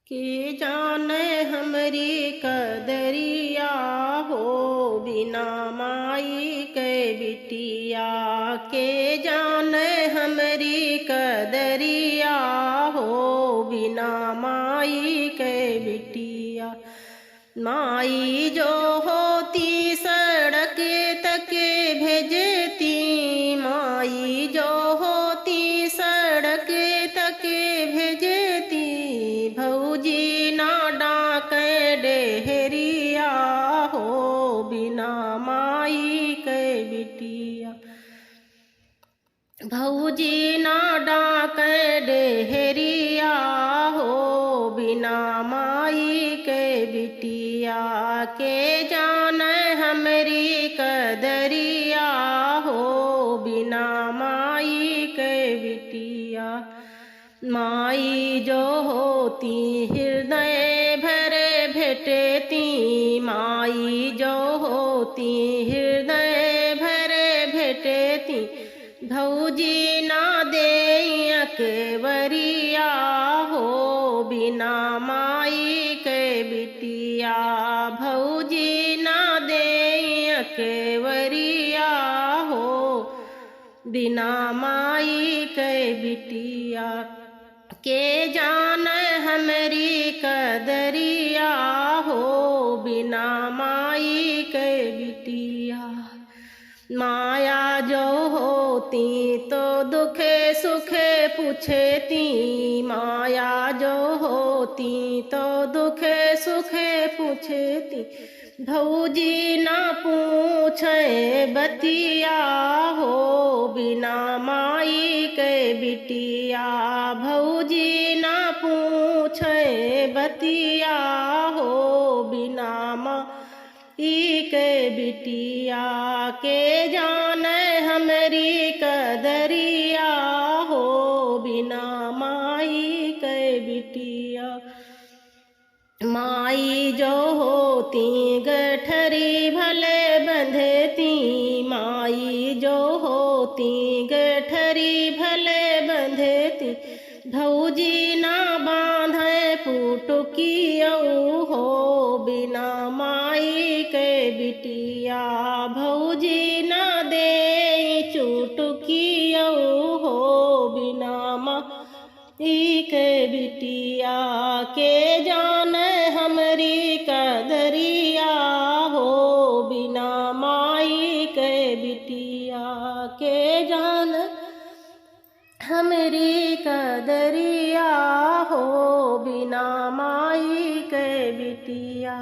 के जाने हमरी कदरिया हो बिना माई के बिटिया। के जाने हमरी कदरिया हो बिना माई के बिटिया। माई जो होती सड़क तक भेजती, माई जो होती सड़क तक भेजती। भौजी ना डाके डेहरिया हो बिना माई के बिटिया। भौजी ना डाके डेहरिया हो बिना माई के बिटिया। के जाने हमरी कदरिया हो बिना माई के बिटिया। माई जो होती हृदय भरे भेटती, माई जो होती हृदय भरे भेटती। भौजी ना दे अकबरिया हो बिना माई के बिटिया। भौजी ना दे अकबरिया हो बिना माई के बिटिया। के जाने हमरी कदरिया हो बिना माई के बिटिया। माया जो होती तो दुखे सुखे पूछती, माया जो होती तो दुखे सुखे पूछती। भौजी ना पूछे बतिया हो बिना माई के बिटिया। भौजी ना पूछे बतिया हो बिना माई के बिटिया। के जाने हमरी कदरिया हो बिना माई के बिटिया। माई जो होती गठरी भले बंधती, माई जो होती गठरी भले बंधती। भौजी ना बांधे पुटुकिया हो बिना माई के बिटिया। भौजी ना दे चुटकिया हो बिना माई के बिटिया। के जाने हमरी कदरिया हो बिना माई के बिटिया। के जाने हमरी कदरिया हो बिना माई के बिटिया।